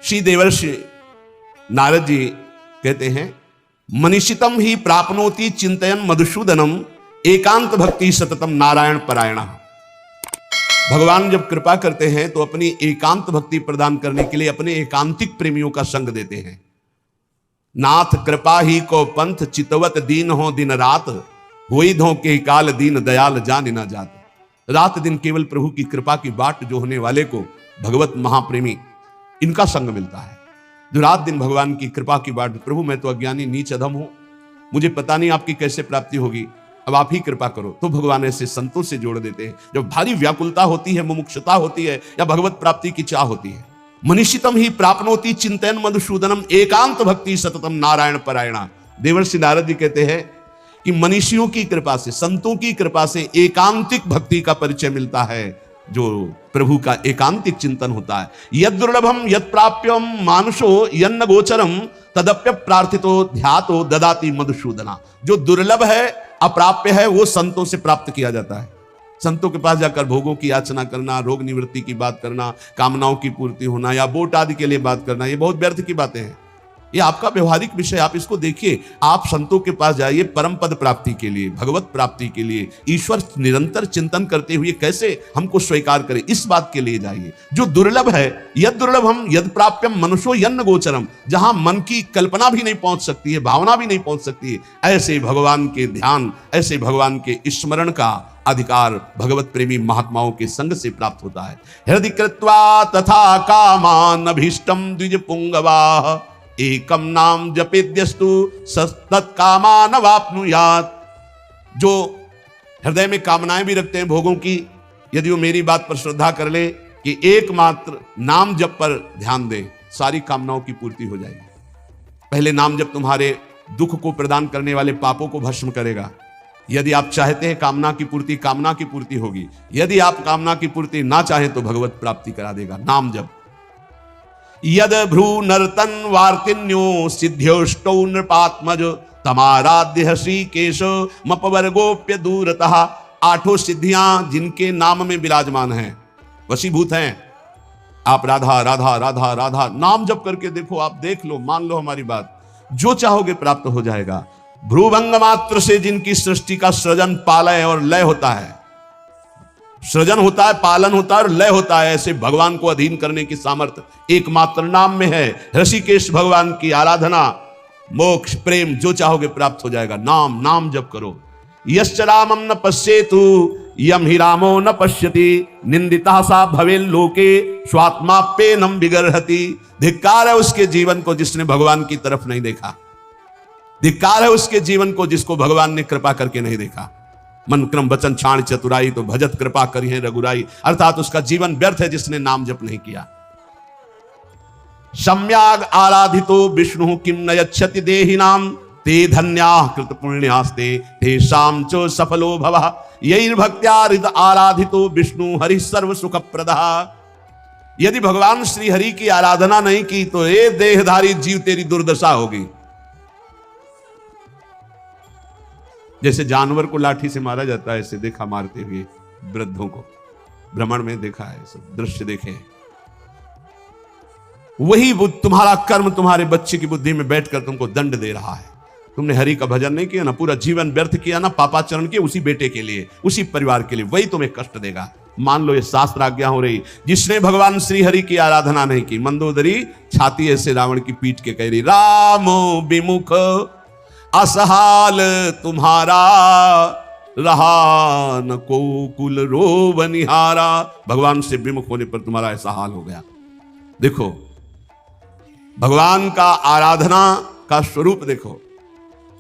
श्री देवर्षि नारद जी कहते हैं, मनीषितम ही प्राप्नोति चिंतयन मधुसूदनम एकांत भक्ति सततम नारायण परायण। भगवान जब कृपा करते हैं तो अपनी एकांत भक्ति प्रदान करने के लिए अपने एकांतिक प्रेमियों का संग देते हैं। नाथ कृपा ही को पंथ चितवत दीन हो दिन रात, होई धो के काल दीन दयाल जान न जात। रात दिन केवल प्रभु की कृपा की बाट जो होने वाले को भगवत महाप्रेमी इनका संग मिलता है। जो रात दिन भगवान की कृपा की बाट, प्रभु मैं तो अज्ञानी नीच अधम हूं, मुझे पता नहीं आपकी कैसे प्राप्ति होगी, अब आप ही कृपा करो, तो भगवान ऐसे संतों से जोड़ देते हैं। जब भारी व्याकुलता होती है, मुमुक्षुता होती है या भगवत प्राप्ति की चाह होती है, मनीषितम ही प्राप्नोति चिंतन मधुसूदनम एकांत भक्ति सततम नारायण परायणा। देवर्षि नारद जी कहते हैं कि मनीषियों की कृपा से, संतों की कृपा से एकांतिक भक्ति का परिचय मिलता है, जो प्रभु का एकांतिक चिंतन होता है। यद दुर्लभम यद प्राप्यम मानुषो यन्न गोचरम तदप्य प्रार्थितो ध्यातो ददाति मधुसूदना। जो दुर्लभ है, अप्राप्य है, वो संतों से प्राप्त किया जाता है। संतों के पास जाकर भोगों की याचना करना, रोग निवृत्ति की बात करना, कामनाओं की पूर्ति होना या वोट आदि के लिए बात करना, ये बहुत व्यर्थ की बातें हैं। ये आपका व्यवहारिक विषय, आप इसको देखिए। आप संतों के पास जाइए परम पद प्राप्ति के लिए, भगवत प्राप्ति के लिए, ईश्वर निरंतर चिंतन करते हुए कैसे हमको स्वीकार करे, इस बात के लिए जाइए। जो दुर्लभ है, यद दुर्लभम यद प्राप्यम मनुष्यो यन्न गोचरम, जहां मन की कल्पना भी नहीं पहुंच सकती है, भावना भी नहीं पहुंच सकती है, ऐसे भगवान के ध्यान, ऐसे भगवान के स्मरण का अधिकार भगवत प्रेमी महात्माओं के संग से प्राप्त होता है। हृदय कृत्वा तथा कामान अभीष्टम द्विज पुंगवा, एकम नाम जपेद्यस्तु तत्कामान वाप्नुयात्। जो हृदय में कामनाएं भी रखते हैं भोगों की, यदि वो मेरी बात पर श्रद्धा कर ले कि एकमात्र नाम जप पर ध्यान दे, सारी कामनाओं की पूर्ति हो जाएगी। पहले नाम जप तुम्हारे दुख को प्रदान करने वाले पापों को भस्म करेगा। यदि आप चाहते हैं कामना की पूर्ति, कामना की पूर्ति होगी। यदि आप कामना की पूर्ति ना चाहें तो भगवत प्राप्ति करा देगा नाम जप। यद भ्रू नर्तन वार्तिन्यो सिद्ध्योष्टौ नृपात्मज, तमाराध्य श्रीकेश मपवर्गोप्य दूरतः। आठों सिद्धियां जिनके नाम में विराजमान हैं, वशीभूत हैं। आप राधा राधा राधा राधा नाम जप करके देखो, आप देख लो, मान लो हमारी बात, जो चाहोगे प्राप्त हो जाएगा। भ्रूभंग मात्र से जिनकी सृष्टि का सृजन, पालय और लय होता है, सृजन होता है, पालन होता है और लय होता है, ऐसे भगवान को अधीन करने की सामर्थ्य एकमात्र नाम में है। ऋषिकेश भगवान की आराधना, मोक्ष, प्रेम जो चाहोगे प्राप्त हो जाएगा। नाम नाम जप करो। यश्च रामम न पश्येतु यम ही रामो न पश्यति, निंदिता सा भवेल लोके स्वात्माप्येनम विगर्हति। धिक्कार है उसके जीवन को जिसने भगवान की तरफ नहीं देखा। धिक्कार है उसके जीवन को जिसको भगवान ने कृपा करके नहीं देखा। मन क्रम वचन छाण चतुराई, तो भजत कृपा करी है रघुराई। अर्थात उसका जीवन व्यर्थ है जिसने नाम जप नहीं किया। सम्याग आराधितो विष्णु किम न यच्छति देहिनाम, ते धन्याः कृत पुण्यास्ते तेषां च सफलो भवः। यैर् भक्त्या हृद आराधितो विष्णु हरि सर्व सुख प्रदः। यदि भगवान श्री हरि की आराधना नहीं की तो ये देहधारी जीव तेरी दुर्दशा होगी। जैसे जानवर को लाठी से मारा जाता है, ऐसे देखा मारते हुए वृद्धों को, भ्रमण में देखा है, सब दृश्य देखे हैं। वही तुम्हारा कर्म तुम्हारे बच्चे की बुद्धि में बैठकर तुमको दंड दे रहा है। तुमने हरि का भजन नहीं किया ना, पूरा जीवन व्यर्थ किया ना, पापाचरण किया उसी बेटे के लिए, उसी परिवार के लिए, वही तुम्हें कष्ट देगा। मान लो ये शास्त्र आज्ञा हो रही। जिसने भगवान श्री हरि की आराधना नहीं की, मंदोदरी छाती ऐसे रावण की पीट के कह रही, रामो विमुख असहाल तुम्हारा, रहा न को कुल रोव निहारा। भगवान से विमुख होने पर तुम्हारा ऐसा हाल हो गया। देखो भगवान का आराधना का स्वरूप देखो।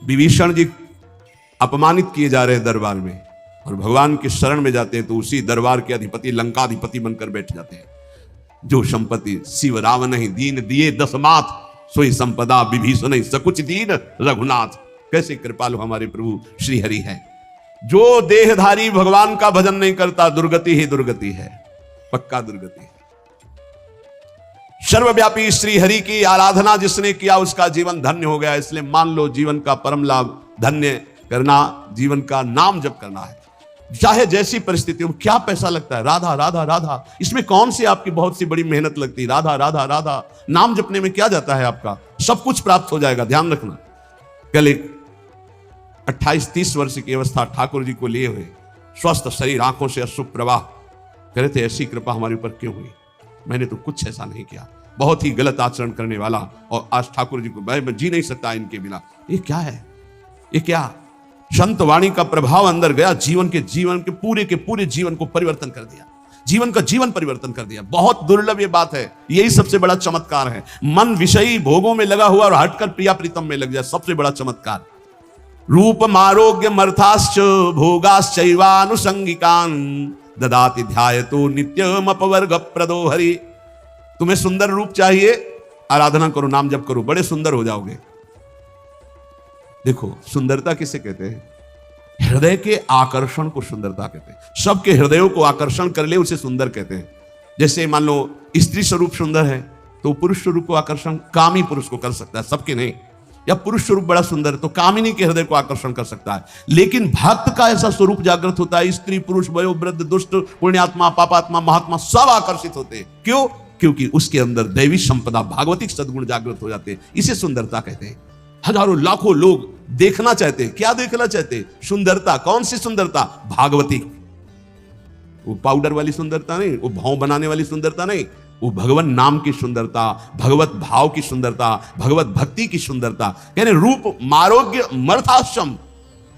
विभीषण जी अपमानित किए जा रहे हैं दरबार में, और भगवान की शरण में जाते हैं तो उसी दरबार के अधिपति, लंकाधिपति बनकर बैठ जाते हैं। जो संपत्ति शिव रावण ही दीन दिए दसमात, सोई संपदा विभीषण सकुच दीन रघुनाथ। कैसे कृपालु हमारे प्रभु श्री हरि हैं। जो देहधारी भगवान का भजन नहीं करता, दुर्गति ही दुर्गति है, पक्का दुर्गति है। सर्वव्यापी श्री हरि की आराधना जिसने किया उसका जीवन धन्य हो गया। इसलिए मान लो जीवन का परम लाभ धन्य करना, जीवन का नाम जप करना है। चाहे जैसी परिस्थिति हो। क्या पैसा लगता है? राधा राधा राधा। इसमें कौन सी आपकी बहुत सी बड़ी मेहनत लगती है? राधा राधा राधा। नाम जपने में क्या जाता है आपका? सब कुछ प्राप्त हो जाएगा, ध्यान रखना। कल एक 28-30 वर्ष की अवस्था ठाकुर जी को लिए हुए, स्वस्थ शरीर, आंखों से अश्रु प्रवाह, कह रहे थे ऐसी कृपा हमारे ऊपर क्यों हुई? मैंने तो कुछ ऐसा नहीं किया, बहुत ही गलत आचरण करने वाला, और आज ठाकुर जी को मैं जी नहीं सकता इनके बिना। ये क्या है? ये क्या? संत वाणी का प्रभाव अंदर गया, जीवन के पूरे जीवन को परिवर्तन कर दिया, जीवन का जीवन परिवर्तन कर दिया। बहुत दुर्लभ ये बात है, यही सबसे बड़ा चमत्कार है। मन विषयी भोगों में लगा हुआ और हटकर प्रिया प्रीतम में लग जाए, सबसे बड़ा चमत्कार। रूपम आरोग्य मर्थाश्च भोगाश्चैवानुषंगिकान् ददाति ध्यायतो नित्यम अपवर्ग प्रदो हरि। तुम्हें सुंदर रूप चाहिए, आराधना करो, नाम जप करो, बड़े सुंदर हो जाओगे। देखो सुंदरता किसे कहते हैं? हृदय के आकर्षण को सुंदरता कहते हैं। सबके हृदयों को आकर्षण कर ले उसे सुंदर कहते हैं। जैसे मान लो स्त्री स्वरूप सुंदर है तो पुरुष स्वरूप को आकर्षण कामी पुरुष को कर सकता है, सबके नहीं। या पुरुष स्वरूप बड़ा सुंदर है तो कामिनी के हृदय को आकर्षण कर सकता है। लेकिन भक्त का ऐसा स्वरूप जागृत होता है, स्त्री पुरुष वयो वृद्ध दुष्ट पुण्यात्मा पापात्मा महात्मा सब आकर्षित होते हैं। क्यों? क्योंकि उसके अंदर दैवी संपदा भागवतिक सद्गुण जागृत हो जाते हैं। इसे सुंदरता कहते हैं। हजारों लाखों लोग देखना चाहते हैं। क्या देखना चाहते हैं? सुंदरता। कौन सी सुंदरता? भागवती। वो पाउडर वाली सुंदरता नहीं, वो भाव बनाने वाली सुंदरता नहीं, वो भगवान नाम की सुंदरता, भगवत भाव की सुंदरता, भगवत भक्ति की सुंदरता। यानी रूप मारोग्य मर्थाश्रम।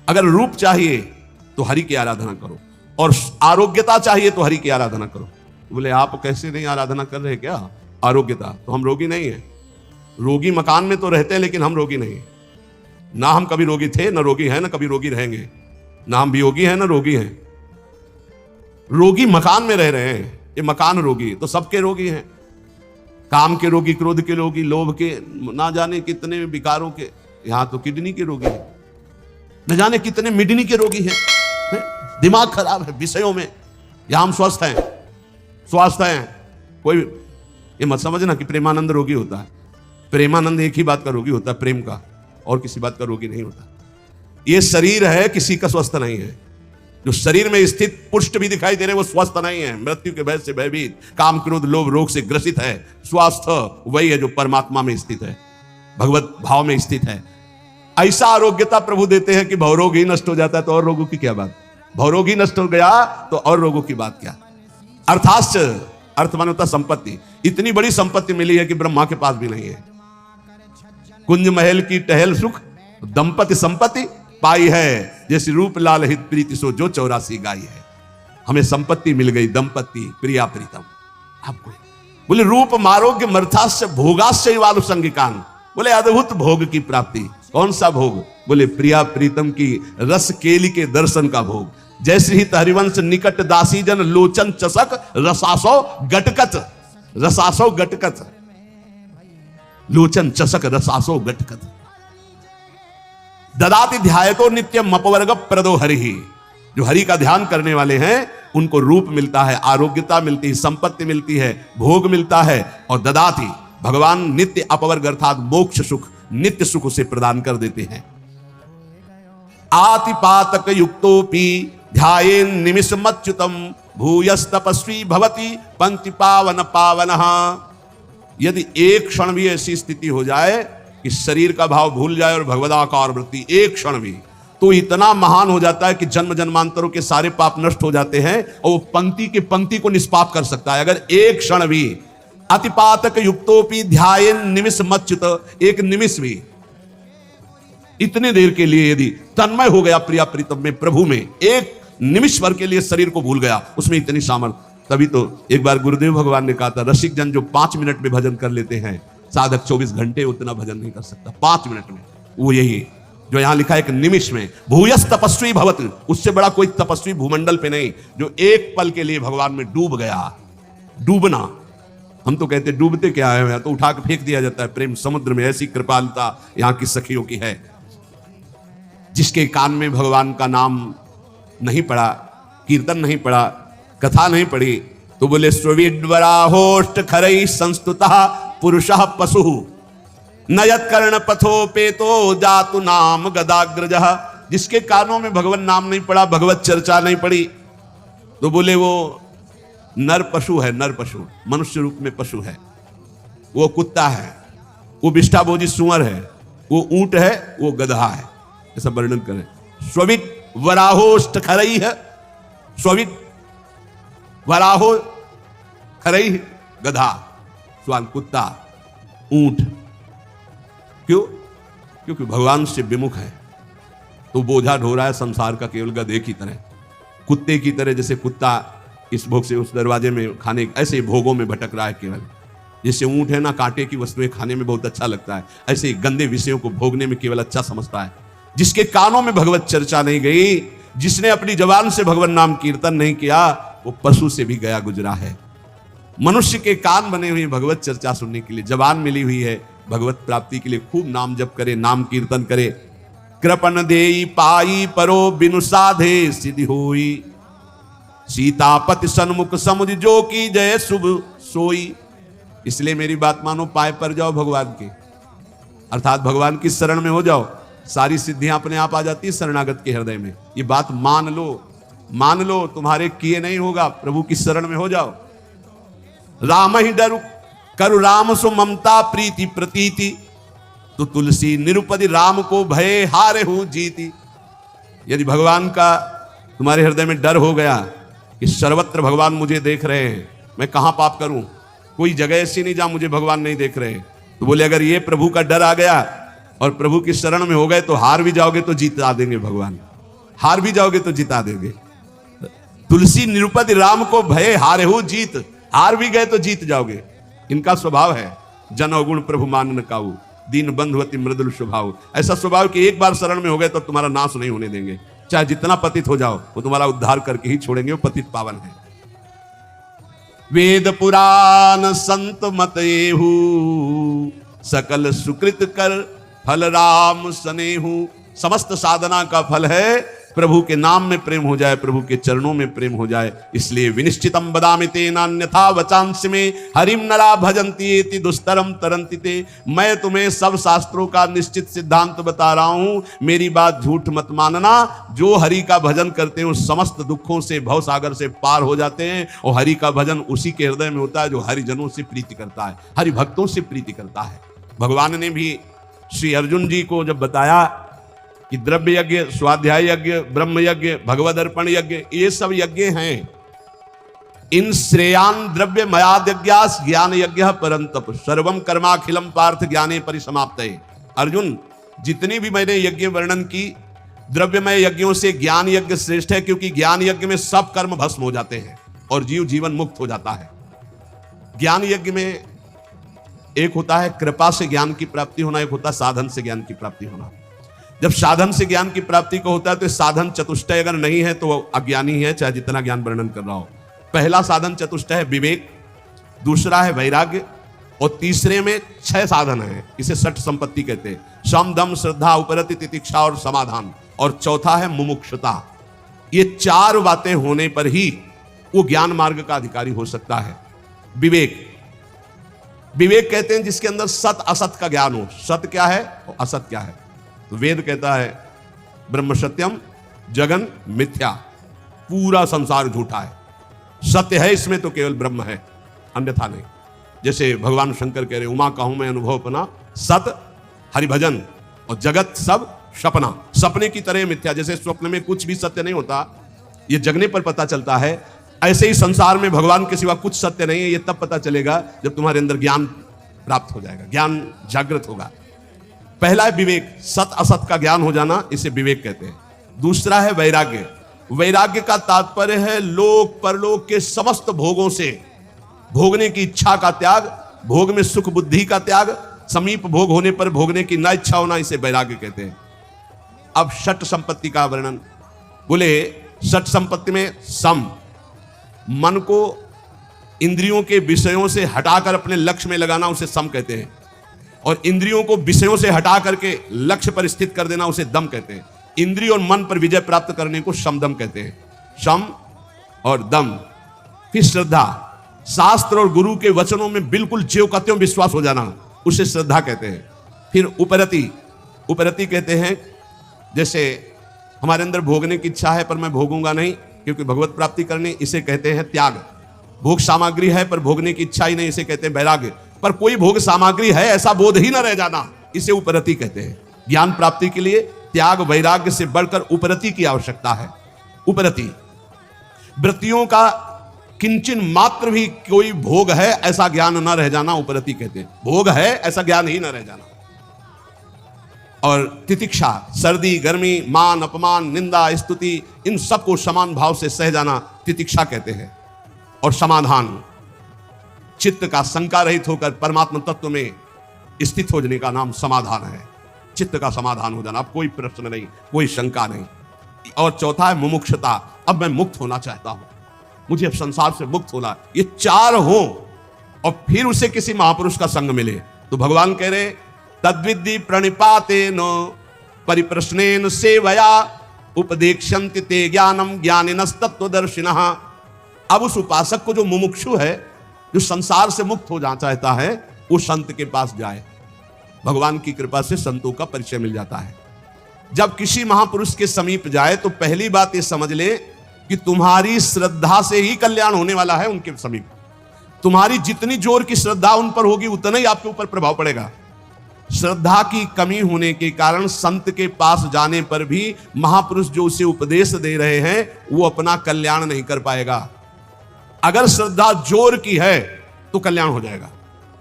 अगर रूप चाहिए तो हरि की आराधना करो, और आरोग्यता चाहिए तो हरि की आराधना करो। बोले आप कैसे नहीं आराधना कर रहे? क्या आरोग्यता? तो हम रोगी नहीं है। रोगी मकान में तो रहते हैं लेकिन हम रोगी नहीं। ना हम कभी रोगी थे, ना रोगी हैं, ना कभी रोगी रहेंगे। ना हम वियोगी हैं, ना रोगी हैं। रोगी मकान में रह रहे हैं, ये मकान रोगी, तो सबके रोगी हैं। काम के रोगी, क्रोध के रोगी, लोभ के, ना जाने कितने विकारों के। यहां तो किडनी के रोगी हैं, न जाने कितने मिडनी के रोगी हैं। दिमाग खराब है विषयों में। यहां हम स्वस्थ हैं, स्वस्थ हैं। कोई ये मत समझना कि प्रेमानंद रोगी होता है। प्रेमानंद एक ही बात का रोगी होता है, प्रेम का, और किसी बात का रोगी नहीं होता। ये शरीर है, किसी का स्वस्थ नहीं है। जो शरीर में स्थित पुष्ट भी दिखाई दे रहे वो स्वस्थ नहीं है, मृत्यु के भय से भयभीत, काम क्रोध लोभ रोग से ग्रसित है। स्वस्थ वही है जो परमात्मा में स्थित है, भगवत भाव में स्थित है। ऐसा आरोग्यता प्रभु देते हैं कि भवरोग ही नष्ट हो जाता है, तो और रोगों की क्या बात? भवरोग ही नष्ट हो गया तो और रोगों की बात क्या? अर्थाश्च, अर्थ माने होता संपत्ति। इतनी बड़ी संपत्ति मिली है कि ब्रह्मा के पास भी नहीं है। कुंज महल की टहल सुख दंपति संपत्ति पाई है, जैसे रूप लाल हित प्रीति सो जो 84 गाई है। हमें संपत्ति मिल गई, दंपति प्रिया प्रीतम। आपको बोले रूप मारोग्य मर्थाश्च भोगाश्च वालुसंगिकान। बोले अद्भुत भोग की प्राप्ति। कौन सा भोग? बोले प्रिया प्रीतम की रस केली के दर्शन का भोग। जैसे ही हरिवंश निकट दासी जन लोचन चसक रसासो गटकत, रसासो गटकत, लोचन चसक रसासो गटकत। ददाति ध्यायतो नित्यम अपवर्ग प्रदो हरि। जो हरि का ध्यान करने वाले हैं उनको रूप मिलता है, आरोग्यता मिलती है, संपत्ति मिलती है, भोग मिलता है। और ददाति भगवान नित्य अपवर्ग अर्थात मोक्ष सुख, नित्य सुख उसे प्रदान कर देते हैं। आतिपातक युक्तोपि ध्यायेन निमिषमच्युतम भूयस तपस्वी भवति पंक्ति पावन पावनः। यदि एक क्षण भी ऐसी स्थिति हो जाए कि शरीर का भाव भूल जाए और भगवदाकार वृत्ति, एक क्षण भी, तो इतना महान हो जाता है कि जन्म जन्मांतरों के सारे पाप नष्ट हो जाते हैं और वो पंक्ति के पंक्ति को निष्पाप कर सकता है। अगर एक क्षण भी अतिपातक युक्तोपि ध्यायेन निमिषमच्युत, एक निमिष भी, इतने देर के लिए यदि तन्मय हो गया प्रिया प्रीतम में, प्रभु में, एक निमिष भर के लिए शरीर को भूल गया, उसमें इतनी सामर्थ्य। तभी तो एक बार गुरुदेव भगवान ने कहा था, रसिक जन जो 5 मिनट में भजन कर लेते हैं, साधक 24 घंटे उतना भजन नहीं कर सकता 5 मिनट में। वो यही जो यहां लिखा है, एक निमिष में। भूयस तपस्वी भवत, उससे बड़ा कोई तपस्वी भूमंडल पे नहीं, जो एक पल के लिए भगवान में डूब गया। डूबना, हम तो कहते डूबते क्या है, तो उठा के फेंक दिया जाता है प्रेम समुद्र में। ऐसी कृपालुता यहां की सखियों की है। जिसके कान में भगवान का नाम नहीं पड़ा, कीर्तन नहीं पड़ा, कथा नहीं पड़ी, तो बोले स्विड्वराहोष्ट खरई संस्तुतः पुरुषः पशु नयत कर्ण पथोपेतो जातु नाम गदाग्रजः जिसके कानों में भगवान नाम नहीं पड़ा, भगवत चर्चा नहीं पड़ी, तो बोले वो नर पशु है, नर पशु, मनुष्य रूप में पशु है, वो कुत्ता है, वो विष्ठाभोजी सुअर है, वो ऊंट है, वो गधा है, ऐसा वर्णन करें। स्वित वराहोष्ट खरई है, स्वित वराहो खरई गधा, स्वान कुत्ता, ऊंट। क्यों? क्योंकि भगवान से विमुख है, तो बोझा ढो रहा है संसार का केवल गधे की तरह, कुत्ते की तरह। जैसे कुत्ता इस भोग से उस दरवाजे में खाने, ऐसे भोगों में भटक रहा है केवल। जैसे ऊंट है ना, कांटे की वस्तुएं खाने में बहुत अच्छा लगता है, ऐसे गंदे विषयों को भोगने में केवल अच्छा समझता है। जिसके कानों में भगवत चर्चा नहीं गई, जिसने अपनी जबान से भगवान नाम कीर्तन नहीं किया, वो पशु से भी गया गुजरा है। मनुष्य के कान बने हुए भगवत चर्चा सुनने के लिए, जबान मिली हुई है भगवत प्राप्ति के लिए, खूब नाम जप करे, नाम कीर्तन करे। कृपण देई पाई परो बिनु साधे सिद्धि होई, सीतापति सन्मुख समुझ जो की जय शुभ सोई। इसलिए मेरी बात मानो, पाए पर जाओ भगवान के, अर्थात भगवान की शरण में हो जाओ, सारी सिद्धियां अपने आप आ जाती है शरणागत के हृदय में। ये बात मान लो, मान लो, तुम्हारे किए नहीं होगा, प्रभु की शरण में हो जाओ। राम ही डरु करु राम सु ममता प्रीति प्रतीति, तो तुलसी निरुपति राम को भय हारे हूं जीती। यदि भगवान का तुम्हारे हृदय में डर हो गया कि सर्वत्र भगवान मुझे देख रहे हैं, मैं कहां पाप करूं, कोई जगह ऐसी नहीं जहां मुझे भगवान नहीं देख रहे, तो बोले अगर ये प्रभु का डर आ गया और प्रभु की शरण में हो गए, तो हार भी जाओगे तो जीता देंगे भगवान, हार भी जाओगे तो जिता देंगे। तुलसी निरुपति राम को भय हारे हो जीत, हार भी गए तो जीत जाओगे। इनका स्वभाव है जन अवगुण प्रभु मान न काऊ, दीन बंधुवती मृदुल स्वभाव। ऐसा स्वभाव कि एक बार शरण में हो गए तो तुम्हारा नाश नहीं होने देंगे, चाहे जितना पतित हो जाओ, वो तुम्हारा उद्धार करके ही छोड़ेंगे, वो पतित पावन है। वेद पुराण संत मत एहू, सकल सुकृत कर फल राम सनेहू। समस्त साधना का फल है प्रभु के नाम में प्रेम हो जाए, प्रभु के चरणों में प्रेम हो जाए। इसलिए विनिश्चितम बदामि तेन अन्यथा वचांसि में हरिम नरा भजन्ति एति दुस्तरम तरन्ति ते। मैं तुम्हें सब शास्त्रों का निश्चित सिद्धांत बता रहा हूं, मेरी बात झूठ मत मानना। जो हरि का भजन करते हैं उस समस्त दुखों से, भव सागर से पार हो जाते हैं। और हरि का भजन उसी के हृदय में होता है जो हरिजनों से प्रीति करता है, हरि भक्तों से प्रीति करता है। भगवान ने भी श्री अर्जुन जी को जब बताया कि द्रव्य यज्ञ, स्वाध्याय यज्ञ, ब्रह्म यज्ञ, भगवद अर्पण यज्ञ, ये सब यज्ञ हैं, इन श्रेयान द्रव्य मयाद यज्ञास ज्ञान यज्ञ परंतप सर्वम कर्माखिलम पार्थ ज्ञाने परिसमाप्तये। अर्जुन, जितनी भी मैंने यज्ञ वर्णन की, द्रव्यमय यज्ञों से ज्ञान यज्ञ श्रेष्ठ है, क्योंकि ज्ञान यज्ञ में सब कर्म भस्म हो जाते हैं और जीव जीवन मुक्त हो जाता है। ज्ञान यज्ञ में एक होता है कृपा से ज्ञान की प्राप्ति होना, एक होता है साधन से ज्ञान की प्राप्ति होना। जब साधन से ज्ञान की प्राप्ति को होता है तो साधन चतुष्टय अगर नहीं है तो अज्ञानी है, चाहे जितना ज्ञान वर्णन कर रहा हो। पहला साधन चतुष्टय है विवेक, दूसरा है वैराग्य, और तीसरे में 6 साधन है, इसे षट संपत्ति कहते हैं। सम दम श्रद्धा उपरति तितिक्षा और समाधान, और चौथा है मुमुक्षुता। ये 4 बातें होने पर ही वो ज्ञान मार्ग का अधिकारी हो सकता है। विवेक, विवेक कहते हैं जिसके अंदर सत असत का ज्ञान हो। सत क्या है और असत क्या है? तो वेद कहता है ब्रह्म सत्यम जगन मिथ्या, पूरा संसार झूठा है। सत्य है इसमें तो केवल ब्रह्म है, अन्यथा नहीं। जैसे भगवान शंकर कह रहे, उमा कहूं मैं अनुभव अपना, सत हरिभजन और जगत सब सपना। सपने की तरह मिथ्या, जैसे स्वप्न में कुछ भी सत्य नहीं होता, ये जगने पर पता चलता है, ऐसे ही संसार में भगवान के सिवा कुछ सत्य नहीं है। ये तब पता चलेगा जब तुम्हारे अंदर ज्ञान प्राप्त हो जाएगा, ज्ञान जागृत होगा। पहला है विवेक, सत असत का ज्ञान हो जाना, इसे विवेक कहते हैं। दूसरा है वैराग्य। वैराग्य का तात्पर्य है लोक परलोक के समस्त भोगों से भोगने की इच्छा का त्याग, भोग में सुख बुद्धि का त्याग, समीप भोग होने पर भोगने की न इच्छा होना, इसे वैराग्य कहते हैं। अब षट संपत्ति का वर्णन, बोले षट संपत्ति में सम, मन को इंद्रियों के विषयों से हटाकर अपने लक्ष्य में लगाना, उसे सम कहते हैं। और इंद्रियों को विषयों से हटा करके लक्ष्य पर स्थित कर देना, उसे दम कहते हैं। इंद्रिय और मन पर विजय प्राप्त करने को शमदम कहते हैं। शम और दम। फिर श्रद्धा, शास्त्र और गुरु के वचनों में बिल्कुल ज्यों का त्यों विश्वास हो जाना, उसे श्रद्धा कहते हैं। फिर उपरति, उपरति कहते हैं जैसे हमारे अंदर भोगने की इच्छा है पर मैं भोगूंगा नहीं क्योंकि भगवत प्राप्ति करनी, इसे कहते हैं त्याग। भोग सामग्री है पर भोगने की इच्छा ही नहीं, इसे कहते हैं वैराग्य। पर कोई भोग सामग्री है ऐसा बोध ही न रह जाना, इसे उपरति कहते हैं। ज्ञान प्राप्ति के लिए त्याग वैराग्य से बढ़कर उपरति की आवश्यकता है। उपरति वृत्तियों का किंचन मात्र भी कोई भोग है ऐसा ज्ञान न रह जाना, उपरति कहते हैं। भोग है ऐसा ज्ञान ही न रह जाना। और तितिक्षा, सर्दी गर्मी, मान अपमान, निंदा स्तुति, इन सबको समान भाव से सह जाना तितिक्षा कहते हैं। और समाधान, चित्त का शंका रहित होकर परमात्मा तत्व में स्थित हो जाने का नाम समाधान है। चित्त का समाधान हो जाना, अब कोई प्रश्न नहीं, कोई शंका नहीं। और चौथा है मुमुक्षुता, अब मैं मुक्त होना चाहता हूं, मुझे अब संसार से मुक्त होना। ये चार हो और फिर उसे किसी महापुरुष का संग मिले तो भगवान कह रहे तद्विद्धि प्रणिपातेन परिप्रश्नेन सेवया उपदेक्षन्ति ते ज्ञानम ज्ञानिनस्तत्वदर्शिनः। अब उस उपासक को जो मुमुक्षु है, जो संसार से मुक्त हो जाना चाहता है, वो संत के पास जाए। भगवान की कृपा से संतों का परिचय मिल जाता है। जब किसी महापुरुष के समीप जाए तो पहली बात ये समझ ले कि तुम्हारी श्रद्धा से ही कल्याण होने वाला है। उनके समीप तुम्हारी जितनी जोर की श्रद्धा उन पर होगी उतना ही आपके ऊपर प्रभाव पड़ेगा। श्रद्धा की कमी होने के कारण संत के पास जाने पर भी महापुरुष जो उसे उपदेश दे रहे हैं वो अपना कल्याण नहीं कर पाएगा। अगर श्रद्धा जोर की है तो कल्याण हो जाएगा,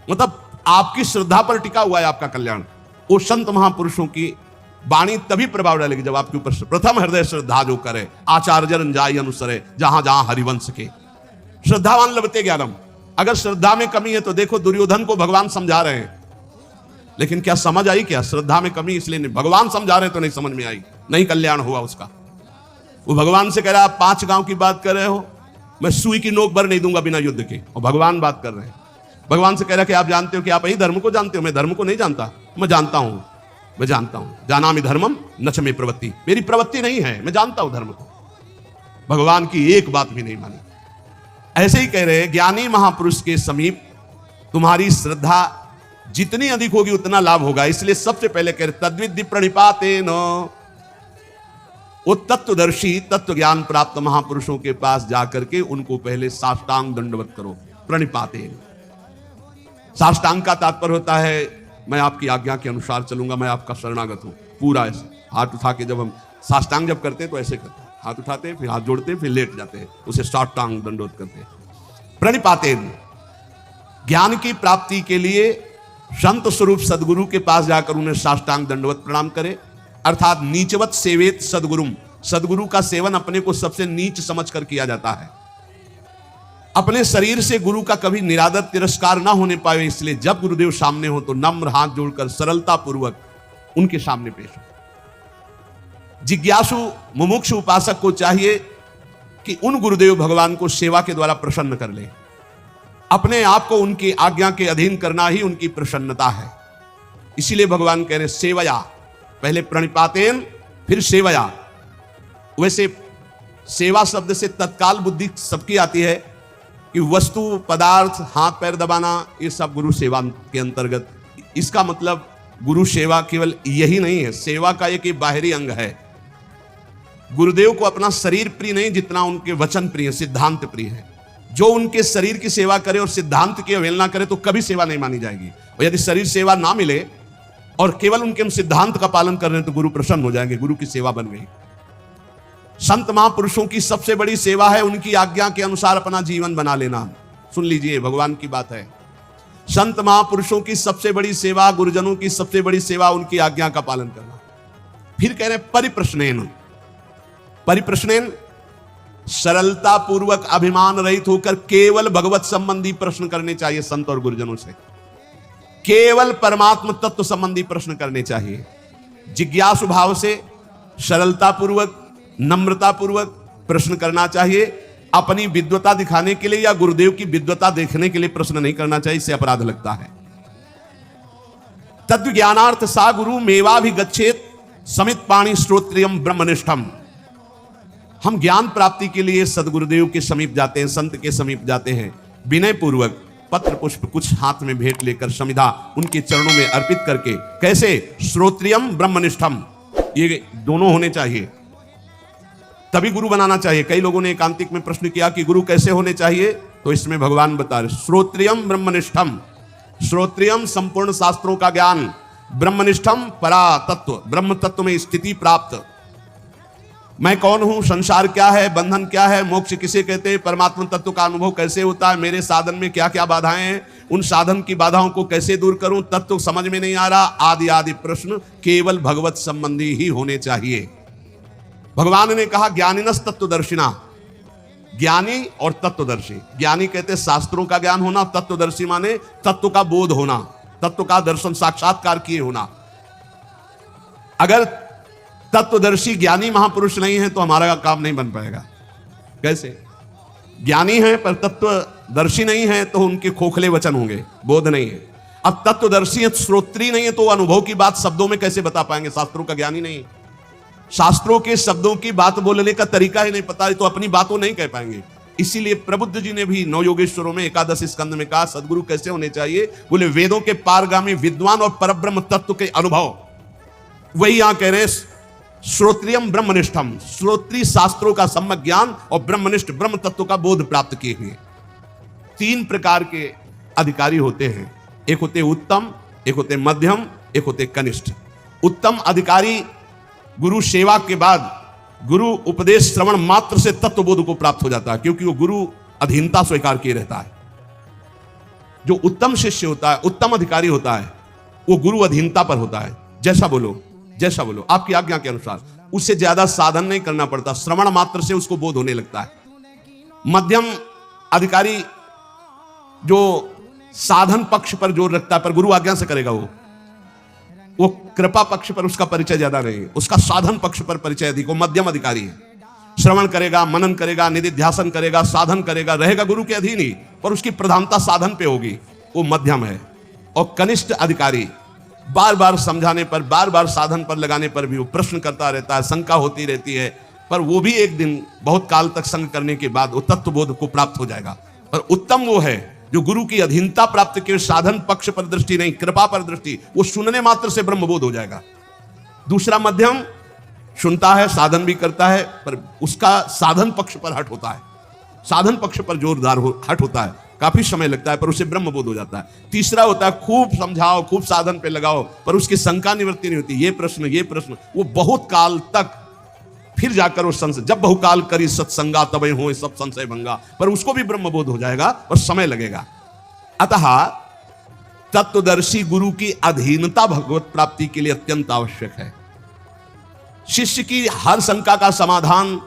मतलब आपकी श्रद्धा पर टिका हुआ है आपका कल्याण। वो संत महापुरुषों की वाणी तभी प्रभाव डालेगी जब आपके ऊपर प्रथम हृदय श्रद्धा जो करे, आचार्य जाय अनुसरे जहां जहां हरिवंश के। श्रद्धावान लभते ज्ञानम। अगर श्रद्धा में कमी है तो देखो दुर्योधन को भगवान समझा रहे हैं, लेकिन क्या समझ आई? क्या श्रद्धा में कमी इसलिए नहीं, भगवान समझा रहे तो नहीं समझ में आई, नहीं कल्याण हुआ उसका। वो भगवान से कह रहा आप 5 गांव की बात कर रहे हो, मैं सुई की नोक भर नहीं दूंगा बिना युद्ध के। और भगवान बात कर रहे हैं, भगवान से कह रहा कि आप जानते हो कि आप यही धर्म को जानते हो, मैं धर्म को नहीं जानता। मैं जानता हूं, मैं जानता हूं, जानामि धर्मम न च मे प्रवृत्ति, मेरी प्रवृत्ति नहीं है, मैं जानता हूं धर्म को। भगवान की एक बात भी नहीं मानी। ऐसे ही कह रहे ज्ञानी महापुरुष के समीप तुम्हारी श्रद्धा जितनी अधिक होगी उतना लाभ होगा। इसलिए सबसे पहले कह रहे तद्विद्धि प्रणिपातेन, वो तत्वदर्शी तत्व ज्ञान प्राप्त महापुरुषों के पास जाकर के उनको पहले साष्टांग दंडवत करो। प्रणिपातेन, साष्टांग का तात्पर्य होता है मैं आपकी आज्ञा के अनुसार चलूंगा, मैं आपका शरणागत हूं। पूरा ऐसे हाथ उठा के, जब हम साष्टांग जब करते हैं तो ऐसे करते हैं, हाथ उठाते हैं फिर हाथ जोड़ते हैं फिर लेट जाते हैं, उसे साष्टांग दंडवत करते हैं। प्रणिपातेन, ज्ञान की प्राप्ति के लिए संत स्वरूप सदगुरु के पास जाकर उन्हें साष्टांग दंडवत प्रणाम करे, अर्थात नीचवत सेवेत सदगुरुम। सदगुरु का सेवन अपने को सबसे नीच समझकर किया जाता है। अपने शरीर से गुरु का कभी निरादर तिरस्कार ना होने पाए, इसलिए जब गुरुदेव सामने हो तो नम्र हाथ जोड़कर सरलता पूर्वक उनके सामने पेश हो। जिज्ञासु मुमुक्षु उपासक को चाहिए कि उन गुरुदेव भगवान को सेवा के द्वारा प्रसन्न कर ले। अपने आप को उनकी आज्ञा के अधीन करना ही उनकी प्रसन्नता है। इसीलिए भगवान कह रहे सेवया, पहले प्रणिपातेन फिर सेवया। वैसे सेवा शब्द से तत्काल बुद्धि सबकी आती है कि वस्तु पदार्थ हाथ पैर दबाना, ये सब गुरु सेवा के अंतर्गत। इसका मतलब गुरु सेवा केवल यही नहीं है, सेवा का एक बाहरी अंग है। गुरुदेव को अपना शरीर प्रिय नहीं जितना उनके वचन प्रिय, सिद्धांत प्रिय है। जो उनके शरीर की सेवा करे और सिद्धांत की अवहेलना करे तो कभी सेवा नहीं मानी जाएगी। और यदि शरीर सेवा ना मिले और केवल उनके सिद्धांत का पालन कर रहे हैं तो गुरु प्रसन्न हो जाएंगे, गुरु की सेवा बन गई। संत महापुरुषों की सबसे बड़ी सेवा है उनकी आज्ञा के अनुसार अपना जीवन बना लेना। सुन लीजिए, भगवान की बात है। संत महापुरुषों की सबसे बड़ी सेवा, गुरुजनों की सबसे बड़ी सेवा उनकी आज्ञा का पालन करना। फिर कह रहे परिप्रश्नेन। परिप्रश्नेन, सरलता पूर्वक अभिमान रहित होकर केवल भगवत संबंधी प्रश्न करने चाहिए। संत और गुरुजनों से केवल परमात्म तत्व संबंधी प्रश्न करने चाहिए। जिज्ञासु भाव से सरलता पूर्वक नम्रता पूर्वक प्रश्न करना चाहिए। अपनी विद्वता दिखाने के लिए या गुरुदेव की विद्वता देखने के लिए प्रश्न नहीं करना चाहिए, इससे अपराध लगता है। तद्व ज्ञानार्थ सा गुरु मेवा भी गच्छेत समित पाणी श्रोत्रियम ब्रह्मनिष्ठम। हम ज्ञान प्राप्ति के लिए सदगुरुदेव के समीप जाते हैं, संत के समीप जाते हैं, विनय पूर्वक पत्र पुष्प कुछ हाथ में भेंट लेकर समिधा उनके चरणों में अर्पित करके। कैसे? श्रोत्रियम ब्रह्मनिष्ठम, ये दोनों होने चाहिए। तभी गुरु बनाना चाहिए। कई लोगों ने एकांतिक में प्रश्न किया कि गुरु कैसे होने चाहिए, तो इसमें भगवान बता रहे श्रोत्रियम ब्रह्मनिष्ठम, श्रोत्रियम संपूर्ण शास्त्रों का ज्ञान, ब्रह्मनिष्ठम परा तत्व, ब्रह्म तत्व में स्थिति प्राप्त। मैं कौन हूं, संसार क्या है, बंधन क्या है, मोक्ष किसे कहते हैं, परमात्मा तत्व का अनुभव कैसे होता है, मेरे साधन में क्या क्या बाधाएं हैं, उन साधन की बाधाओं को कैसे दूर करूं, तत्व समझ में नहीं आ रहा, आदि आदि प्रश्न केवल भगवत संबंधी ही होने चाहिए। भगवान ने कहा ज्ञानिनस तत्वदर्शिना, ज्ञानी और तत्वदर्शी। ज्ञानी कहते शास्त्रों का ज्ञान होना, तत्वदर्शी माने तत्व का बोध होना, तत्व का दर्शन साक्षात्कार किए होना। अगर तत्वदर्शी ज्ञानी महापुरुष नहीं है तो हमारा काम नहीं बन पाएगा। कैसे? ज्ञानी है पर तत्वदर्शी नहीं है तो उनके खोखले वचन होंगे, बोध नहीं है। अब तत्वदर्शी है, श्रोत्री नहीं है तो अनुभव की बात शब्दों में कैसे बता पाएंगे? शास्त्रों का ज्ञानी नहीं, शास्त्रों के शब्दों की बात बोलने का तरीका ही नहीं पता है तो अपनी बातों नहीं कह पाएंगे। इसीलिए प्रबुद्ध जी ने भी नौ योगेश्वरों में एकादश स्कंद में कहा सदगुरु कैसे होने चाहिए, बोले वेदों के पारगामी विद्वान और परब्रह्म तत्व के अनुभव। वही यहां कह रहे श्रोत्रियम ब्रह्मनिष्ठम, श्रोत्री शास्त्रों का सम्यक ज्ञान और ब्रह्मनिष्ठ ब्रह्म तत्व का बोध प्राप्त किए हुए। तीन प्रकार के अधिकारी होते हैं, एक होते उत्तम, एक होते मध्यम, एक होते कनिष्ठ। उत्तम अधिकारी गुरु सेवा के बाद गुरु उपदेश श्रवण मात्र से तत्वबोध को प्राप्त हो जाता है, क्योंकि वो गुरु अधीनता स्वीकार किए रहता है। जो उत्तम शिष्य होता है, उत्तम अधिकारी होता है, वो गुरु अधीनता पर होता है। जैसा बोलो, जैसा बोलो, आपकी आज्ञा के अनुसार। उससे ज्यादा साधन नहीं करना पड़ता, श्रवण मात्र से उसको बोध होने लगता है। मध्यम अधिकारी जो साधन पक्ष पर जोर रखता है, पर गुरु आज्ञा से करेगा, वो कृपा पक्ष पर उसका परिचय ज्यादा नहीं है, उसका साधन पक्ष पर परिचय अधिक। वो मध्यम अधिकारी है, श्रवण करेगा, मनन करेगा, निधिध्यासन करेगा, साधन करेगा, रहेगा गुरु के अधीन ही, पर उसकी प्रधानता साधन पे होगी, वो मध्यम है। और कनिष्ठ अधिकारी बार बार समझाने पर, बार बार साधन पर लगाने पर भी वो प्रश्न करता रहता है, शंका होती रहती है, पर वो भी एक दिन बहुत काल तक संग करने के बाद वो तत्वबोध को प्राप्त हो जाएगा। पर उत्तम वो है जो गुरु की अधीनता प्राप्त के साधन पक्ष पर दृष्टि नहीं, कृपा पर दृष्टि, वो सुनने मात्र से ब्रह्मबोध हो जाएगा। दूसरा मध्यम सुनता है, साधन भी करता है, पर उसका साधन पक्ष पर हट होता है, साधन पक्ष पर जोरदार हट होता है, काफी समय लगता है, पर उसे ब्रह्मबोध हो जाता है। तीसरा होता है खूब समझाओ, खूब साधन पे लगाओ, पर उसकी शंका निवृत्ति नहीं होती, ये प्रश्न, वो बहुत काल तक फिर जाकर वो संशय, जब बहुकाल करी सत्संगा तबे हो सब संशय भंगा, पर उसको भी ब्रह्मबोध हो जाएगा और समय लगेगा। अतः तत्वदर्शी गुरु की अधीनता भगवत प्राप्ति के लिए अत्यंत आवश्यक है। शिष्य की हर शंका का समाधान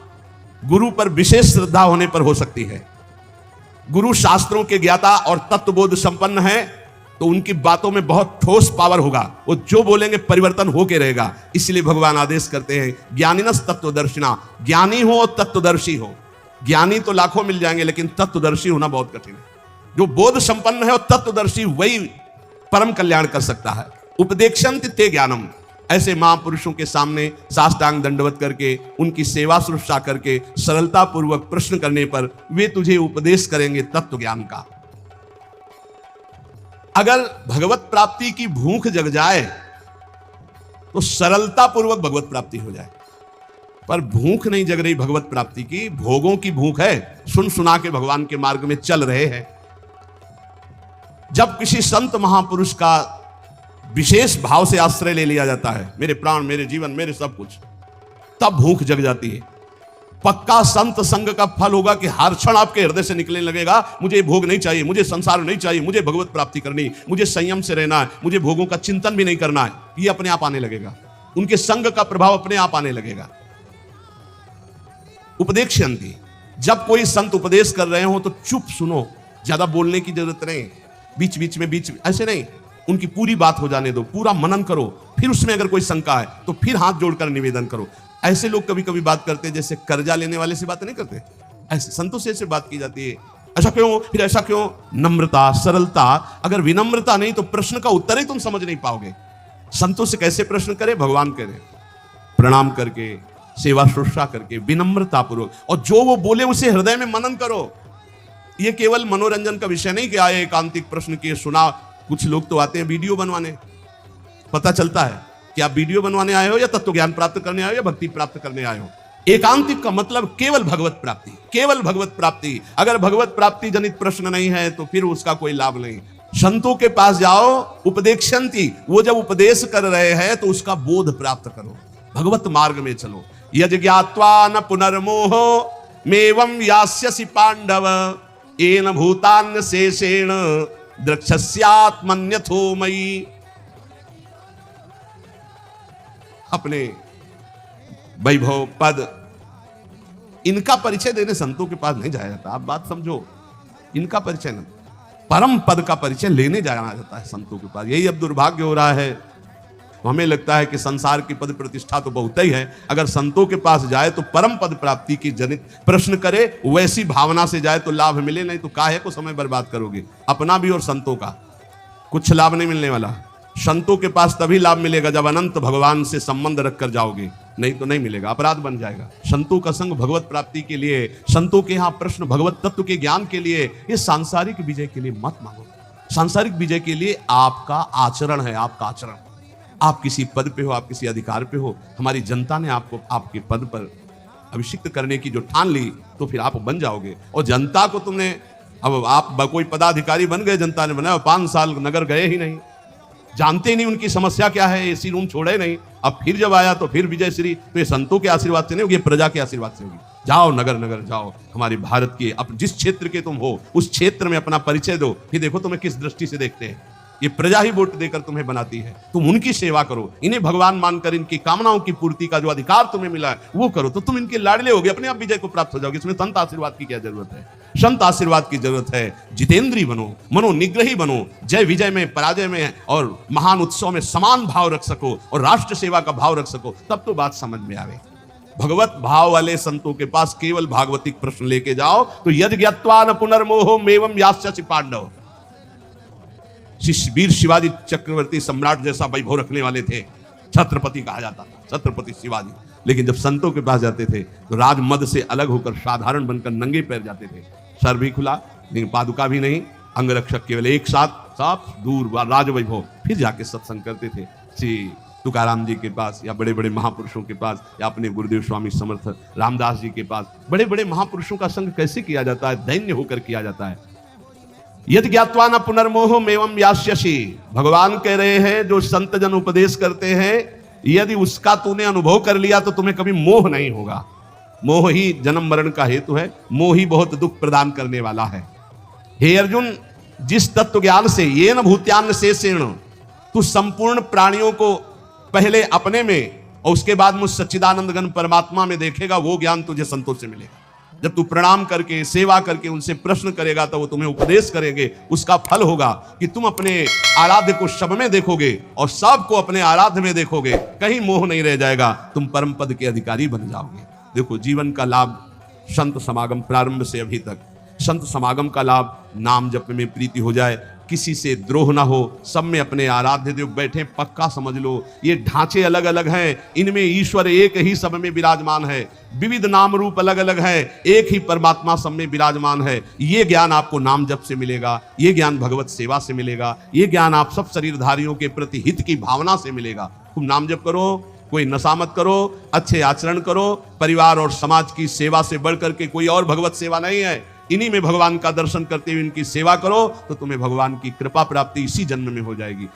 गुरु पर विशेष श्रद्धा होने पर हो सकती है। गुरु शास्त्रों के ज्ञाता और तत्वबोध संपन्न है तो उनकी बातों में बहुत ठोस पावर होगा, वो जो बोलेंगे परिवर्तन होके रहेगा। इसलिए भगवान आदेश करते हैं ज्ञानिनस तत्वदर्शिना, ज्ञानी हो और तत्वदर्शी हो। ज्ञानी तो लाखों मिल जाएंगे लेकिन तत्वदर्शी होना बहुत कठिन है। जो बोध संपन्न है और तत्वदर्शी वही परम कल्याण कर सकता है। उपदेक्षन्ति ते ज्ञानम, ऐसे महापुरुषों के सामने साष्टांग दंडवत करके, उनकी सेवा शुश्रूषा करके, सरलता पूर्वक प्रश्न करने पर वे तुझे उपदेश करेंगे तत्व ज्ञान का। अगर भगवत प्राप्ति की भूख जग जाए तो सरलता पूर्वक भगवत प्राप्ति हो जाए, पर भूख नहीं जग रही भगवत प्राप्ति की, भोगों की भूख है, सुन सुना के भगवान के मार्ग में चल रहे हैं। जब किसी संत महापुरुष का विशेष भाव से आश्रय ले लिया जाता है, मेरे प्राण, मेरे जीवन, मेरे सब कुछ, तब भूख जग जाती है। पक्का संत संग का फल होगा कि हर क्षण आपके हृदय से निकलने लगेगा मुझे भोग नहीं चाहिए, मुझे संसार नहीं चाहिए, मुझे भगवत प्राप्ति करनी, मुझे संयम से रहना है, मुझे भोगों का चिंतन भी नहीं करना है। ये अपने आप आने लगेगा, उनके संग का प्रभाव अपने आप आने लगेगा। उपदेक्षन्ति, जब कोई संत उपदेश कर रहे हो तो चुप सुनो, ज्यादा बोलने की जरूरत नहीं, बीच ऐसे नहीं, उनकी पूरी बात हो जाने दो, पूरा मनन करो, फिर उसमें अगर कोई शंका है तो फिर हाथ जोड़कर निवेदन करो। ऐसे लोग कभी कभी बात करते हैं जैसे कर्जा लेने वाले से बात नहीं करते, ऐसे संतों से बात की जाती है। ऐसा क्यों, फिर ऐसा क्यों? नम्रता, सरलता। अगर विनम्रता नहीं तो प्रश्न का उत्तर ही तुम समझ नहीं पाओगे। संतों से कैसे प्रश्न करें? भगवान करें, प्रणाम करके, सेवा शुश्रूषा करके, विनम्रता पूर्वक, और जो वो बोले उसे हृदय में मनन करो। ये केवल मनोरंजन का विषय नहीं कि आए एकांतिक प्रश्न किए, सुना। कुछ लोग तो आते हैं वीडियो बनवाने, पता चलता है कि आप वीडियो बनवाने आए हो या तत्व ज्ञान प्राप्त करने आए हो या भक्ति प्राप्त करने आए हो। एकांतिक का मतलब केवल भगवत प्राप्ति, केवल भगवत प्राप्ति। अगर भगवत प्राप्ति जनित प्रश्न नहीं है तो फिर उसका कोई लाभ नहीं। संतों के पास जाओ, उपदेक्षन्ति, वो जब उपदेश कर रहे हैं तो उसका बोध प्राप्त करो, भगवत मार्ग में चलो। यज ज्ञात्वा न पुनर्मोहो मेवं यास्यसि पांडव येन भूतान्य शेषेण द्रक्ष्यस्यात्मन्यथो मयि। अपने वैभव पद इनका परिचय देने संतों के पास नहीं जाया जाता। आप बात समझो, इनका परिचय नहीं, परम पद का परिचय लेने जाना जाता है संतों के पास। यही अब दुर्भाग्य हो रहा है। तो हमें लगता है कि संसार की पद प्रतिष्ठा तो बहुत ही है, अगर संतों के पास जाए तो परम पद प्राप्ति की जनित प्रश्न करे, वैसी भावना से जाए तो लाभ मिले, नहीं तो काहे को समय बर्बाद करोगे अपना भी और संतों का। कुछ लाभ नहीं मिलने वाला। संतों के पास तभी लाभ मिलेगा जब अनंत भगवान से संबंध रखकर जाओगे, नहीं तो नहीं मिलेगा, अपराध बन जाएगा। संतों का संग भगवत प्राप्ति के लिए, संतों के यहाँ प्रश्न भगवत तत्व के ज्ञान के लिए, ये सांसारिक विजय के लिए मत मांगो। सांसारिक विजय के लिए आपका आचरण है, आपका आचरण। आप किसी पद पे हो, आप किसी अधिकार पे हो, हमारी जनता ने आपको आपके पद पर अभिषिक्त करने की जो ठान ली, तो फिर आप बन जाओगे। और जनता को तुमने, अब आप कोई पदाधिकारी बन गए, जनता ने बनाया, 5 साल नगर गए ही नहीं, जानते नहीं उनकी समस्या क्या है, एसी रूम छोड़े नहीं। अब फिर जब आया तो फिर विजय श्री, तो ये संतों के आशीर्वाद से नहीं होगी, प्रजा के आशीर्वाद से होगी। जाओ नगर नगर जाओ, हमारे भारत के अब जिस क्षेत्र के तुम हो उस क्षेत्र में अपना परिचय दो, फिर देखो तुम्हें किस दृष्टि से देखते हैं। ये प्रजा ही वोट देकर तुम्हें बनाती है, तुम उनकी सेवा करो, इन्हें भगवान मानकर इनकी कामनाओं की पूर्ति का जो अधिकार तुम्हें मिला है वो करो, तो तुम इनके लाडले होगे, अपने आप विजय को प्राप्त हो जाओगे। इसमें संत आशीर्वाद की क्या जरूरत है? संत आशीर्वाद की जरूरत है। जितेंद्री बनो, मनोनिग्रही बनो, जय विजय में पराजय में और महान उत्सव में समान भाव रख सको और राष्ट्र सेवा का भाव रख सको, तब तो बात समझ में आवे। भगवत भाव वाले संतों के पास केवल भागवतिक प्रश्न लेके जाओ तो यद ज्ञात्वा न पुनर्मोहो मेवं यास्यसि पांडव। वीर शिवाजी चक्रवर्ती सम्राट जैसा वैभव रखने वाले थे, छत्रपति कहा जाता था, छत्रपति शिवाजी। लेकिन जब संतों के पास जाते थे तो राजमद से अलग होकर साधारण बनकर नंगे पैर जाते थे, सर भी खुला लेकिन पादुका भी नहीं, अंगरक्षक केवल एक साथ साफ दूर राज वैभव। फिर जाके सत्संग करते थे श्री तुकाराम जी के पास या बड़े बड़े महापुरुषों के पास या अपने गुरुदेव स्वामी समर्थ रामदास जी के पास। बड़े बड़े महापुरुषों का संग कैसे किया जाता है? दैन्य होकर किया जाता है। यद ज्ञात्वा न पुनर्मोहो मेवं यास्यसि, भगवान कह रहे हैं जो संत जन उपदेश करते हैं, यदि उसका तूने अनुभव कर लिया तो तुम्हें कभी मोह नहीं होगा। मोह ही जन्म मरण का हेतु है, मोह ही बहुत दुख प्रदान करने वाला है। हे अर्जुन, जिस तत्व ज्ञान से येन भूत्यान शेषेण, तू संपूर्ण प्राणियों को पहले अपने में और उसके बाद मुझ सच्चिदानंद घन परमात्मा में देखेगा, वो ज्ञान तुझे संतों से मिलेगा। जब तू प्रणाम करके सेवा करके उनसे प्रश्न करेगा तो वो तुम्हें उपदेश करेंगे, उसका फल होगा कि तुम अपने आराध्य को सब में देखोगे और सबको अपने आराध्य में देखोगे, कहीं मोह नहीं रह जाएगा, तुम परम पद के अधिकारी बन जाओगे। देखो जीवन का लाभ संत समागम, प्रारंभ से अभी तक संत समागम का लाभ, नाम जप में प्रीति हो जाए, किसी से द्रोह ना हो, सब में अपने आराध्य देव बैठे, पक्का समझ लो। ये ढांचे अलग अलग हैं, इनमें ईश्वर एक ही सब में विराजमान है, विविध नाम रूप अलग अलग है, एक ही परमात्मा सब में विराजमान है। ये ज्ञान आपको नाम जप से मिलेगा, ये ज्ञान भगवत सेवा से मिलेगा, ये ज्ञान आप सब शरीरधारियों के प्रति हित की भावना से मिलेगा। तुम नाम जप करो, कोई नशा मत करो, अच्छे आचरण करो, परिवार और समाज की सेवा से बढ़कर के कोई और भगवत सेवा नहीं है। इन्हीं में भगवान का दर्शन करते हुए इनकी सेवा करो तो तुम्हें भगवान की कृपा प्राप्ति इसी जन्म में हो जाएगी।